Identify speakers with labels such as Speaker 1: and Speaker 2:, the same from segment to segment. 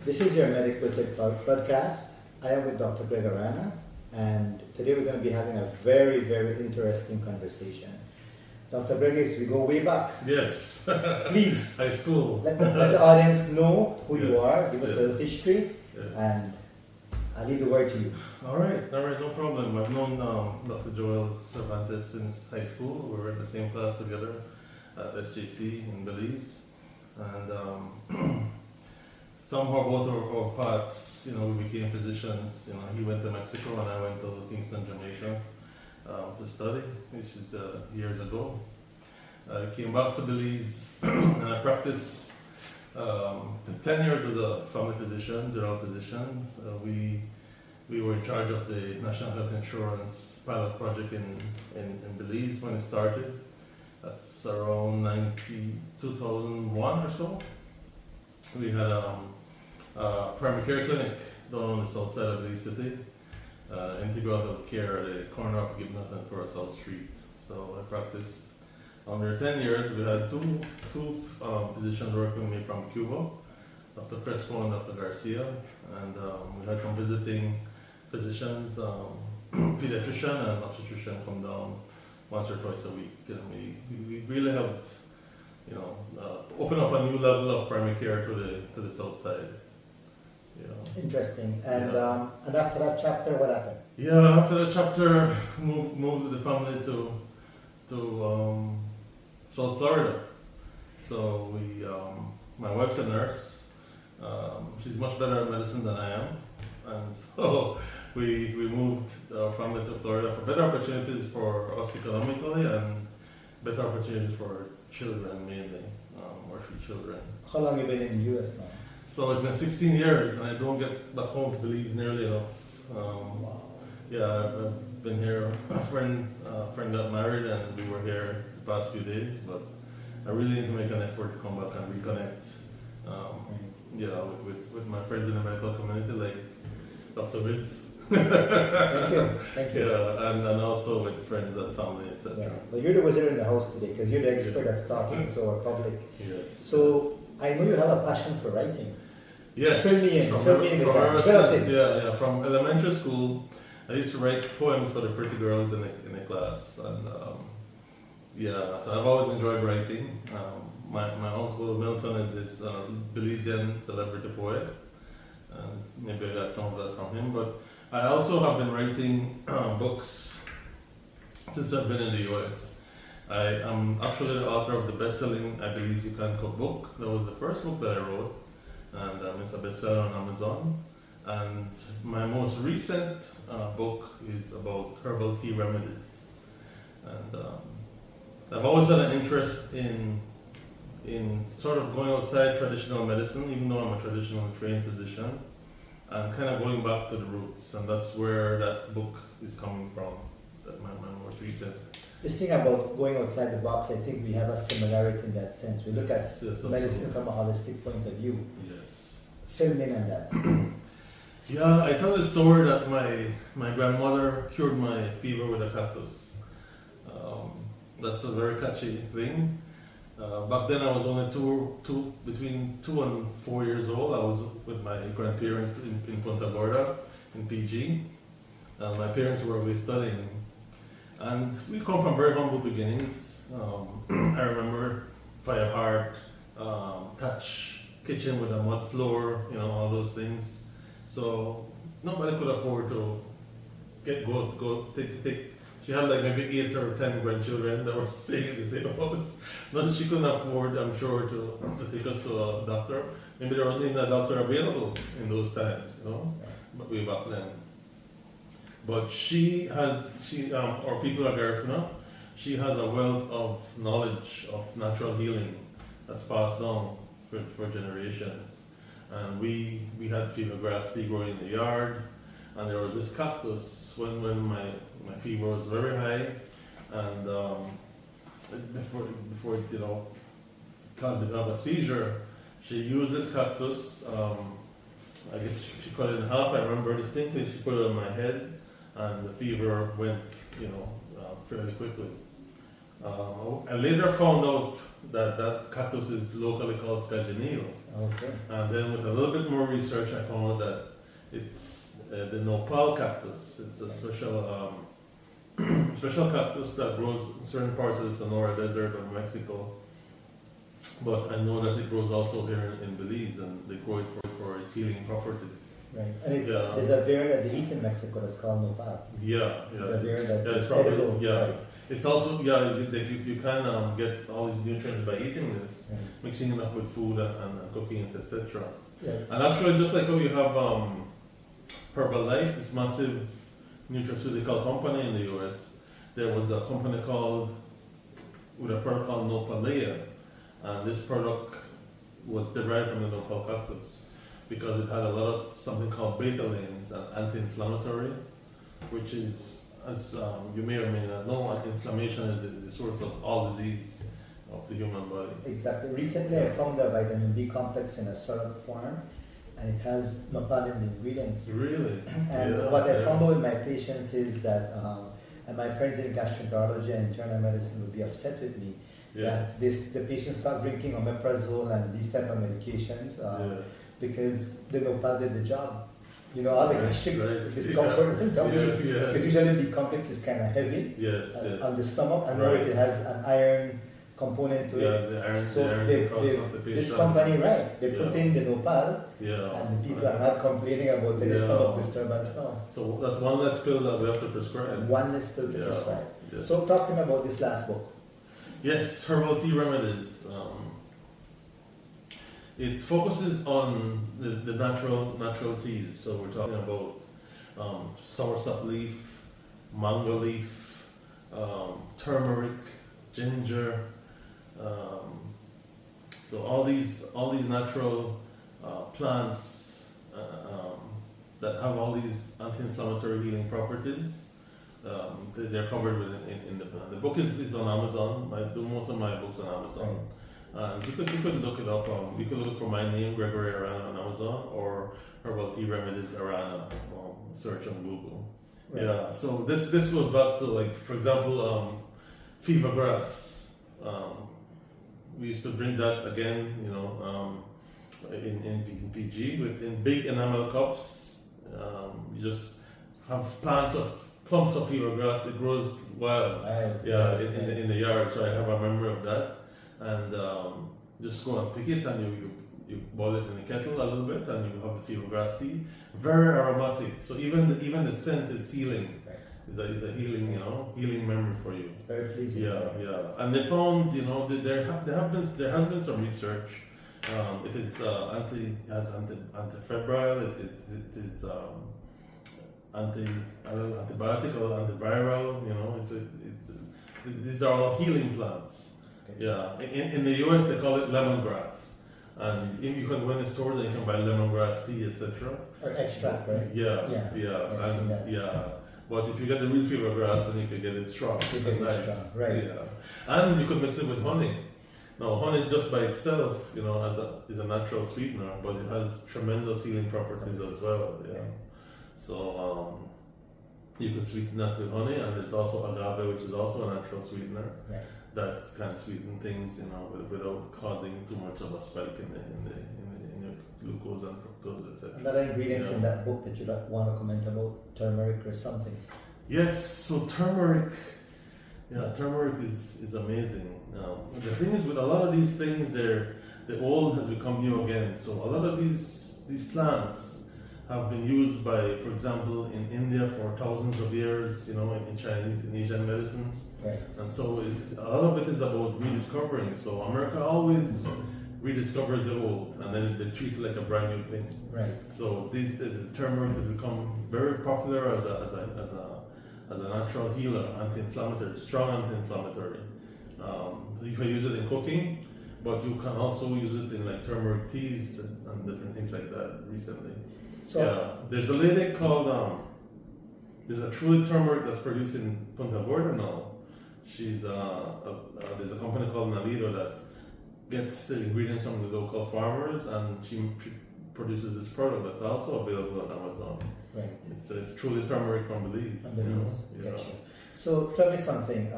Speaker 1: This is your Medic Visit podcast. I am with Dr. Gregory Arana, and today we're going to be having a very, very interesting conversation. Dr. Gregory, we go way back.
Speaker 2: Yes.
Speaker 1: Please.
Speaker 2: High school.
Speaker 1: Let the audience know who you are, give us a
Speaker 2: Yes.
Speaker 1: little history, and I'll leave the word to you.
Speaker 2: All right, no problem. I've known Dr. Joel Cervantes since high school. We were in the same class together at SJC in Belize. And somehow both of our paths, we became physicians. He went to Mexico and I went to Kingston, Jamaica to study, which is years ago. I came back to Belize and I practiced 10 years as a family physician, general physician. We were in charge of the National Health Insurance pilot project in Belize when it started. That's around 2001 or so. We had a primary care clinic down on the south side of Belize City, integral care at the corner of Gibnut and Forest South Street. So I practiced under 10 years. We had two physicians working with me from Cuba, Dr. Crespo and Dr. Garcia, and we had some visiting physicians, pediatrician and obstetrician come down once or twice a week. And we really helped, open up a new level of primary care to the south side.
Speaker 1: Interesting. And after that chapter, what happened?
Speaker 2: Yeah, after that chapter, moved with the family to South Florida. So my wife's a nurse. She's much better at medicine than I am, and so we moved our family to Florida for better opportunities for us economically and better opportunities for children mainly, or for children.
Speaker 1: How long have you been in the U.S. now?
Speaker 2: So it's been 16 years, and I don't get back home to Belize nearly enough.
Speaker 1: Wow.
Speaker 2: Yeah, I've been here. A friend got married, and we were here the past few days. But I really need to make an effort to come back and reconnect. With my friends in the medical community, like Dr. Wiz.
Speaker 1: Thank you.
Speaker 2: Yeah, and also with friends and family, etc.
Speaker 1: Yeah. But you're the wizard in the house today because you're the expert that's talking to our public.
Speaker 2: Yes.
Speaker 1: So I know you have a passion for writing.
Speaker 2: Yes.
Speaker 1: Fill me in with that.
Speaker 2: From elementary school, I used to write poems for the pretty girls in the class, and so I've always enjoyed writing. My uncle Milton is this Belizean celebrity poet, and maybe I got some of that from him. But I also have been writing books since I've been in the U.S. I am actually the author of the best-selling I Believe You Can Cook book. That was the first book that I wrote, and it's a bestseller on Amazon. And my most recent book is about herbal tea remedies. And I've always had an interest in sort of going outside traditional medicine, even though I'm a traditional trained physician, and kind of going back to the roots. And that's where that book is coming from, my most recent.
Speaker 1: This thing about going outside the box, I think we have a similarity in that sense. We look at medicine from a holistic point of view.
Speaker 2: Yes.
Speaker 1: Fill me in on that.
Speaker 2: Yeah, I tell the story that my grandmother cured my fever with a cactus. That's a very catchy thing. Back then I was only between 2 and 4 years old. I was with my grandparents in Punta Gorda, in PG. My parents were away studying. And we come from very humble beginnings. I remember fire heart, thatch kitchen with a mud floor, all those things. So nobody could afford to go take. She had like maybe 8 or 10 grandchildren that were staying in the same house. Not she couldn't afford, I'm sure, to take us to a doctor. Maybe there wasn't even a doctor available in those times, but way back then. But or people at Garifuna, she has a wealth of knowledge of natural healing that's passed down for generations. And we had fever grass tea growing in the yard, and there was this cactus when my fever was very high, and before it caused me to have a seizure, she used this cactus. I guess she cut it in half. I remember distinctly. She put it on my head, and the fever went, fairly quickly. I later found out that that cactus is locally called scagenile.
Speaker 1: Okay.
Speaker 2: And then with a little bit more research, I found out that it's the nopal cactus. It's a special special cactus that grows in certain parts of the Sonora Desert of Mexico. But I know that it grows also here in Belize, and they grow it for its healing properties.
Speaker 1: Right. And it's,
Speaker 2: Yeah.
Speaker 1: there's a variant that they eat in Mexico that's called nopal.
Speaker 2: Yeah,
Speaker 1: It's a
Speaker 2: yeah.
Speaker 1: variant that
Speaker 2: Yeah, it's
Speaker 1: is
Speaker 2: probably,
Speaker 1: edible.
Speaker 2: yeah.
Speaker 1: Right.
Speaker 2: It's also, yeah, you can get all these nutrients by eating this,
Speaker 1: Right.
Speaker 2: mixing it up with food and cooking it, etc.
Speaker 1: Yeah.
Speaker 2: And actually, just like how you have Herbalife, this massive nutraceutical company in the US, there was a company called, with a product called Nopalea, and this product was derived from the nopal cactus because it had a lot of something called betalains, an anti-inflammatory, which is, as you may or may not know, inflammation is the source of all disease of the human body.
Speaker 1: Exactly. Recently, I found a vitamin B complex in a syrup form, and it has nopal in the ingredients.
Speaker 2: Really?
Speaker 1: And
Speaker 2: Yeah,
Speaker 1: what I
Speaker 2: yeah.
Speaker 1: found out with my patients is that, and my friends in gastroenterology and internal medicine would be upset with me,
Speaker 2: Yeah.
Speaker 1: that the patients start drinking omeprazole and these type of medications
Speaker 2: Yeah.
Speaker 1: because the nopal did the job. You know, all the gastric
Speaker 2: Right.
Speaker 1: discomfort will tell me.
Speaker 2: Yeah,
Speaker 1: Because usually the complex is kind of heavy
Speaker 2: yes,
Speaker 1: on the
Speaker 2: yes.
Speaker 1: stomach, and more
Speaker 2: Right.
Speaker 1: if it has an iron component to it.
Speaker 2: Yeah, the iron,
Speaker 1: So
Speaker 2: the iron
Speaker 1: they,
Speaker 2: causes constipation.
Speaker 1: this company, right, they put
Speaker 2: Yeah.
Speaker 1: in the nopal,
Speaker 2: Yeah.
Speaker 1: and the people are not complaining about the
Speaker 2: Yeah.
Speaker 1: stomach disturbance now.
Speaker 2: So that's one less pill that we have to prescribe.
Speaker 1: One less pill to
Speaker 2: Yeah.
Speaker 1: prescribe.
Speaker 2: Yes.
Speaker 1: So talk to me about this last book.
Speaker 2: Yes, Herbal Remedies. It focuses on the natural teas. So we're talking about soursop leaf, mango leaf, turmeric, ginger. So all these natural plants that have all these anti-inflammatory healing properties. They're covered in the plan. The book is on Amazon. I do most of my books on Amazon. You could look it up. You could look for my name, Gregory Arana, on Amazon, or Herbal Tea Remedies Arana. Search on Google.
Speaker 1: Right.
Speaker 2: Yeah. So this goes back to, like, for example, fever grass. We used to drink that again, in PG in big enamel cups. You just have clumps of fever grass that grows wild. In the yard. So I have a memory of that, and just go and pick it, and you boil it in a kettle a little bit, and you have the fever grass tea. Very aromatic. So even the scent is healing.
Speaker 1: Right.
Speaker 2: Is a healing, healing memory for you.
Speaker 1: Very pleasing.
Speaker 2: Yeah. And they found, that there has been some research. It is antifebrile. It is antibiotic or antiviral. These are all healing plants.
Speaker 1: Okay.
Speaker 2: Yeah. In the US they call it lemongrass, and you can go in the stores and you can buy lemongrass tea, etc.
Speaker 1: Or extract, right?
Speaker 2: Yeah.
Speaker 1: I've seen that.
Speaker 2: Yeah. But if you get the real fever grass, then you can get it strong.
Speaker 1: You get it
Speaker 2: Nice.
Speaker 1: strong, right.
Speaker 2: Yeah. And you could mix it with honey. Now, honey just by itself, is a natural sweetener, but it has tremendous healing properties as well. Yeah.
Speaker 1: Right.
Speaker 2: So you can sweeten that with honey, and there's also agave, which is also a natural sweetener
Speaker 1: Right.
Speaker 2: that can sweeten things, without causing too much of a spike in your glucose and fructose, etc.
Speaker 1: Another ingredient
Speaker 2: Yeah.
Speaker 1: in that book that you want to comment about, turmeric or something.
Speaker 2: Yes, so turmeric. Yeah, turmeric is amazing. The thing is, with a lot of these things, the old has become new again. So a lot of these plants have been used by, for example, in India for thousands of years. In Chinese, in Asian medicine,
Speaker 1: Right.
Speaker 2: and so a lot of it is about rediscovering. So America always rediscovers the old, and then they treat it like a brand new thing.
Speaker 1: Right.
Speaker 2: So the turmeric has become very popular as a natural healer, anti-inflammatory, strong anti-inflammatory. You can use it in cooking, but you can also use it in like turmeric teas and different things like that recently.
Speaker 1: So
Speaker 2: There's a lady called, there's a truly turmeric that's produced in Punta Gorda now. There's a company called Nalido that gets the ingredients from the local farmers, and she produces this product that's also available on Amazon.
Speaker 1: right.
Speaker 2: It's truly turmeric from Belize.
Speaker 1: From Belize.
Speaker 2: you know.
Speaker 1: Gotcha. So tell me something.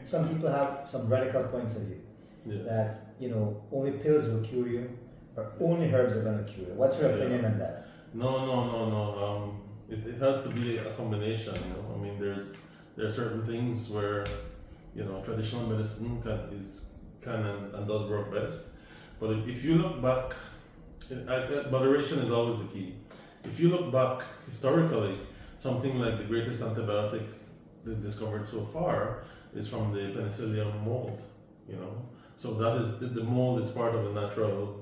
Speaker 1: Some people have some radical points of view
Speaker 2: Yeah.
Speaker 1: that only pills will cure you, or only herbs are going to cure you. What's your opinion on that?
Speaker 2: No. It has to be a combination. I mean, there are certain things where traditional medicine can and does work best. But if you look back, moderation is always the key. If you look back historically, something like the greatest antibiotic discovered so far is from the penicillium mold. So that is the mold is part of the natural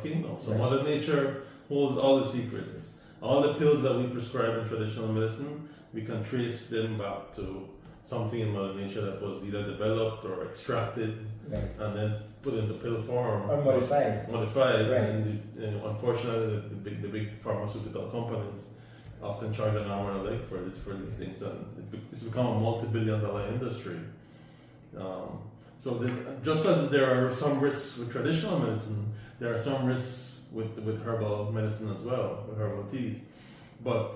Speaker 2: kingdom. So
Speaker 1: Right.
Speaker 2: Mother Nature holds all the secrets. All the pills that we prescribe in traditional medicine, we can trace them back to something in Mother Nature that was either developed or extracted
Speaker 1: Right.
Speaker 2: and then put into pill form.
Speaker 1: Or modified.
Speaker 2: Right. And unfortunately, the big pharmaceutical companies often charge an arm and a leg for these things, and it's become a multi-billion-dollar industry. Just as there are some risks with traditional medicine, there are some risks with herbal medicine as well, with herbal teas. But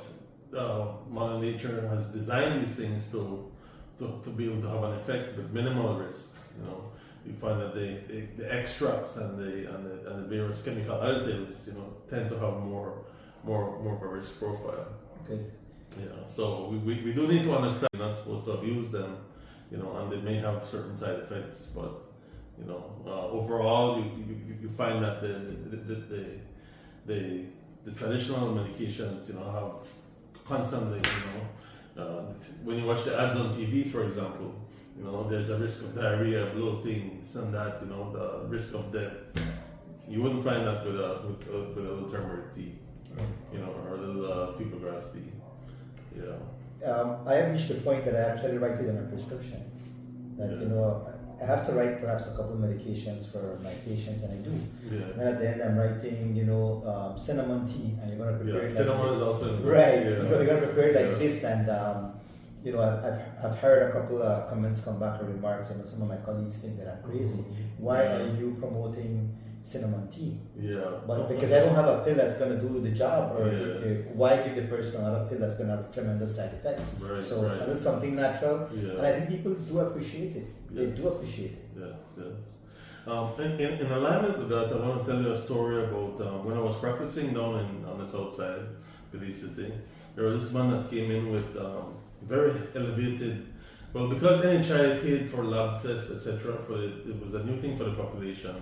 Speaker 2: Mother Nature has designed these things to be able to have an effect with minimal risks. You find that the extracts and the various chemical additives, tend to have more of a risk profile.
Speaker 1: Okay.
Speaker 2: So we do need to understand you're not supposed to abuse them, and they may have certain side effects, but overall you find that the traditional medications, have constantly, when you watch the ads on TV, for example, there's a risk of diarrhea, bloating, this and that, the risk of death. You wouldn't find that with a little turmeric tea, or a little people grass tea.
Speaker 1: I have reached the point that I actually write it in a prescription. That I have to write perhaps a couple of medications for my patients, and I do.
Speaker 2: Yeah.
Speaker 1: And at the end, I'm writing, cinnamon tea, and you're going to prepare it.
Speaker 2: Cinnamon is also in the
Speaker 1: right.
Speaker 2: Yeah.
Speaker 1: You're going to prepare it like this, and I've heard a couple of comments come back or remarks. Some of my colleagues think that I'm crazy. Why are you promoting cinnamon tea?
Speaker 2: Yeah.
Speaker 1: But because I don't have a pill that's going to do the job, or
Speaker 2: Yes.
Speaker 1: why give the person another pill that's going to have tremendous side effects?
Speaker 2: Right,
Speaker 1: So
Speaker 2: right.
Speaker 1: I do something natural,
Speaker 2: Yeah.
Speaker 1: and I think people do appreciate it. They
Speaker 2: Yes.
Speaker 1: do appreciate it.
Speaker 2: In alignment with that, I want to tell you a story about when I was practicing down on the south side, Belize City. There was this man that came in with very elevated. Well, because NHI paid for lab tests, etc., it was a new thing for the population.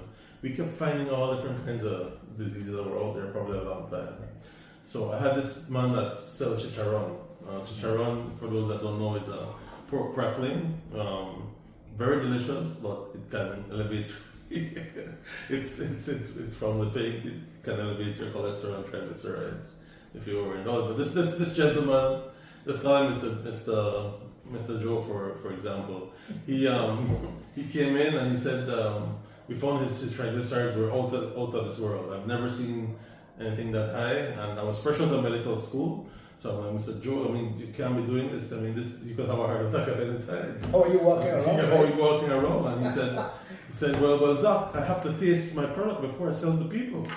Speaker 2: We kept finding all different kinds of diseases that were out there probably a long time. So I had this man that sells chicharron. Chicharron, for those that don't know, is a pork crackling. Very delicious, but it can elevate. it's from the pig. It can elevate your cholesterol and triglycerides if you overindulge. But this gentleman, let's call him Mr. Joe for example. He came in and he said we found his triglycerides were out of this world. I've never seen anything that high, and I was fresh out of medical school. So I said, Joe, you can't be doing this. You could have a heart attack at any time.
Speaker 1: How are you walking around?
Speaker 2: How are you walking around? And he said, well, doc, I have to taste my product before I sell to people.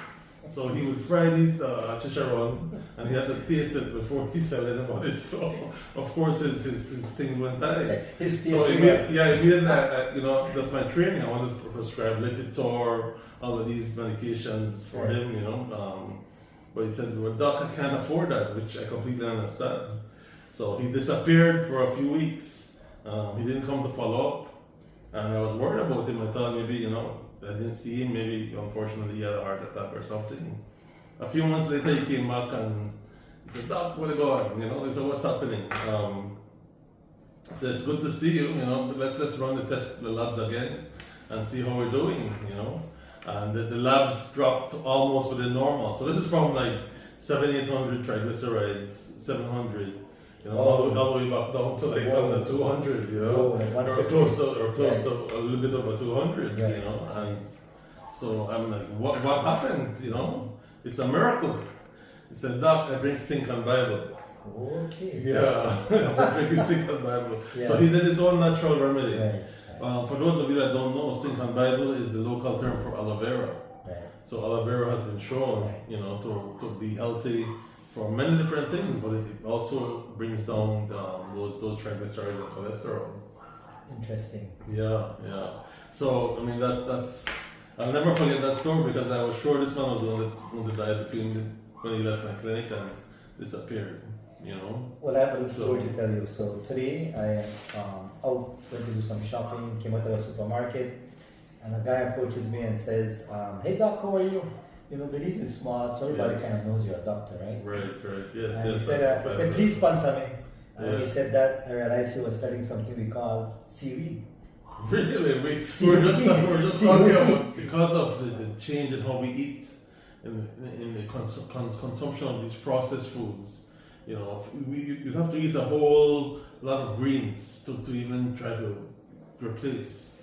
Speaker 2: So he would fry these chicharron, and he had to taste it before he sell anybody. So of course his thing went high. So immediately, that's my training. I wanted to prescribe Lipitor, all of these medications for him, But he said, well, doc, I can't afford that, which I completely understand. So he disappeared for a few weeks. He didn't come to follow up. And I was worried about him. I thought maybe, I didn't see him. Maybe, unfortunately, he had a heart attack or something. A few months later, he came back and he said, doc, where are you going? He said, what's happening? I said, it's good to see you, but let's run the labs again and see how we're doing, And the labs dropped almost within normal. So this is from like 700-800 triglycerides, 700, all the way back down to like under 200, or close to a little bit over 200, And so I'm like, what happened? It's a miracle. He said, doc, I drink zinc and Bible.
Speaker 1: Okay.
Speaker 2: Yeah, I'm drinking zinc and Bible.
Speaker 1: Yeah.
Speaker 2: So he did his own natural remedy.
Speaker 1: Right.
Speaker 2: For those of you that don't know, zinc and Bible is the local term for aloe vera.
Speaker 1: Right.
Speaker 2: So aloe vera has been shown,
Speaker 1: Right.
Speaker 2: to be healthy for many different things, but it also brings down those triglycerides and cholesterol.
Speaker 1: Interesting.
Speaker 2: Yeah. So I mean that's I'll never forget that story because I was sure this man was on the diet when he left my clinic and disappeared.
Speaker 1: Well, I have a little story to tell you. So today I out went to do some shopping, came out of a supermarket, and a guy approaches me and says, "Hey doc, how are you?" Belize is small, so everybody kind of knows you're a doctor, right?
Speaker 2: Right. Yes.
Speaker 1: And
Speaker 2: yes,
Speaker 1: he said, "Please sponsor me." And he said that, I realized he was selling something we call seaweed.
Speaker 2: Really? We're just talking about because of the change in how we eat, in the consumption of these processed foods. You have to eat a whole lot of greens to even try to replace,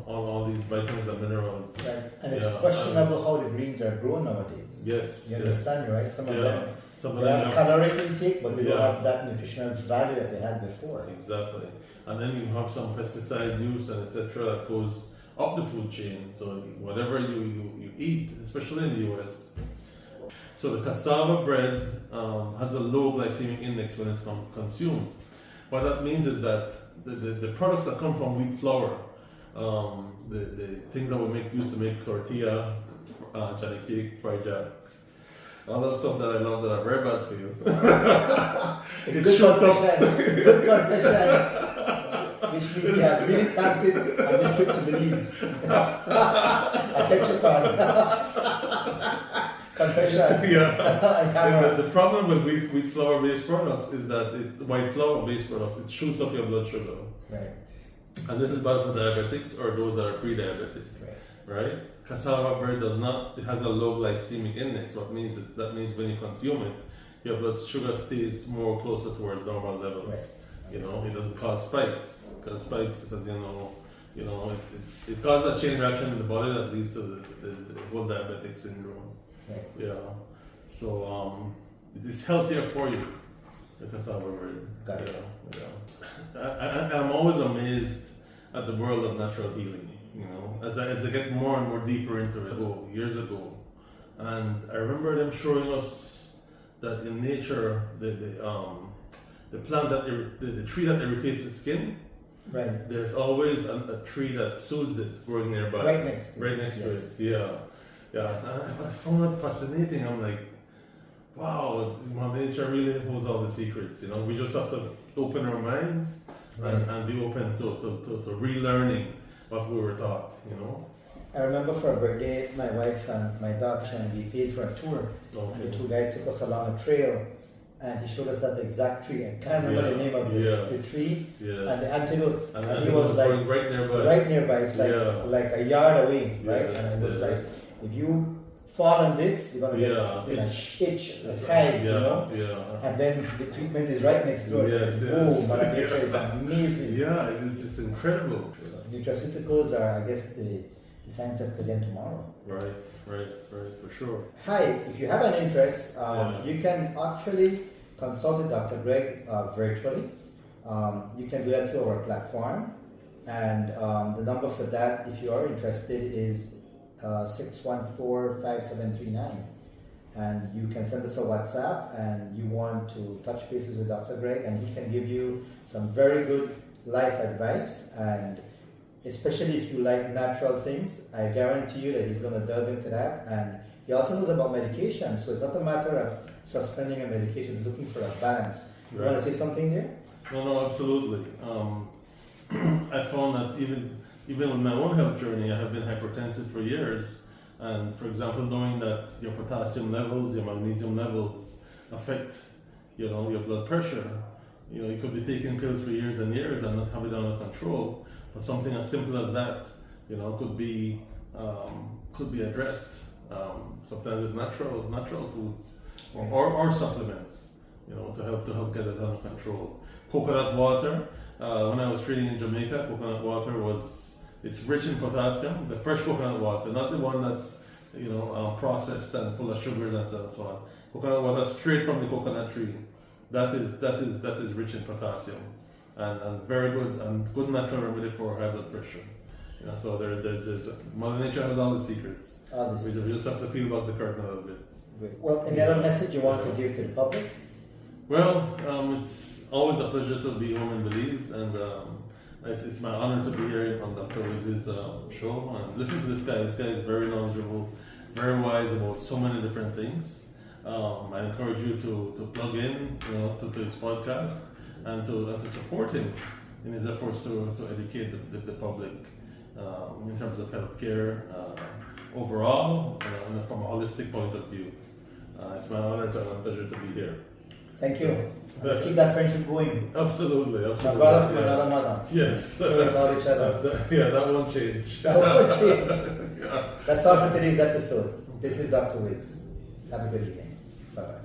Speaker 2: all these vitamins and minerals.
Speaker 1: Right. And it's questionable how the greens are grown nowadays.
Speaker 2: Yes.
Speaker 1: You understand, right? Some of them
Speaker 2: they
Speaker 1: have caloric intake, but they don't have that nutritional value that they had before.
Speaker 2: Exactly. And then you have some pesticide use and etc. that goes up the food chain. So whatever you eat, especially in the US. So the cassava bread has a low glycemic index when it's consumed. What that means is that the products that come from wheat flour, the things that we used to make tortilla, chana cake, fried jack, all that stuff that I love that are very bad for you.
Speaker 1: Good confession. Which means you have really tempted on this trip to Belize. I catch your confession.
Speaker 2: Yeah. The problem with wheat flour based products is that white flour based products, it shoots up your blood sugar.
Speaker 1: Right.
Speaker 2: And this is bad for diabetics or those that are pre-diabetic. Right? Cassava bread does not, it has a low glycemic index. That means when you consume it, your blood sugar stays more closer towards normal levels.
Speaker 1: Right.
Speaker 2: It doesn't cause spikes. Because spikes, it causes a chain reaction in the body that leads to the whole diabetic syndrome.
Speaker 1: Right.
Speaker 2: Yeah. So it's healthier for you, the cassava bread.
Speaker 1: Got it.
Speaker 2: Yeah. I'm always amazed at the world of natural healing. As I get more and more deeper into it. Years ago, and I remember them showing us that in nature, the plant the tree that irritates the skin.
Speaker 1: Right.
Speaker 2: There's always a tree that soothes it growing nearby.
Speaker 1: Right next
Speaker 2: to it. Yeah. I found that fascinating. I'm like, wow, nature really holds all the secrets. We just have to open our minds and be open to relearning what we were taught.
Speaker 1: I remember for a birthday, my wife and my daughter, and we paid for a tour. Okay. And the tour guide took us along a trail, and he showed us that exact tree. I can't remember the name of the tree and the antidote. And he was like
Speaker 2: right nearby.
Speaker 1: Right nearby. It's like a yard away, right?
Speaker 2: Yes,
Speaker 1: and it was like, if you fall on this, you're gonna get itch, hives, And then the treatment is right next door. Boom! Mother Nature is amazing.
Speaker 2: Yeah, it's incredible.
Speaker 1: Nutraceuticals are, I guess, the science of today and tomorrow.
Speaker 2: Right, for sure.
Speaker 1: Hi, if you have an interest, you can actually consult with Dr. Greg virtually. You can do that through our platform. And the number for that, if you are interested, is 614-5739. And you can send us a WhatsApp and you want to touch bases with Dr. Greg, and he can give you some very good life advice. And especially if you like natural things, I guarantee you that he's going to delve into that. And he also knows about medication, so it's not a matter of suspending a medication, it's looking for a balance. You want to say something there?
Speaker 2: No, absolutely. I found that even with my own health journey, I have been hypertensive for years. And for example, knowing that your potassium levels, your magnesium levels affect, your blood pressure. You could be taking pills for years and years and not have it under control. But something as simple as that, could be addressed. Sometimes with natural foods or supplements, to help get it under control. Coconut water. When I was training in Jamaica, coconut water it's rich in potassium. The fresh coconut water, not the one that's processed and full of sugars and so on. Coconut water straight from the coconut tree. That is rich in potassium, and very good natural remedy for high blood pressure. So there's Mother Nature has all the secrets. We just have to peel back the curtain a little bit.
Speaker 1: Great. Well, any other message you want to give to the public?
Speaker 2: Well, it's always a pleasure to be home in Belize, and it's my honor to be here on Dr. Wiz's show. And listen to this guy. This guy is very knowledgeable, very wise about so many different things. I encourage you to plug in, to his podcast and to support him in his efforts to educate the public in terms of healthcare overall and from a holistic point of view. It's my honor and a pleasure to be here.
Speaker 1: Thank you. Let's keep that friendship going.
Speaker 2: Absolutely.
Speaker 1: My brother from another mother.
Speaker 2: Yes.
Speaker 1: Care about each other.
Speaker 2: That won't change.
Speaker 1: That won't change. That's all for today's episode. This is Dr. Wiz. Have a good evening. Bye-bye.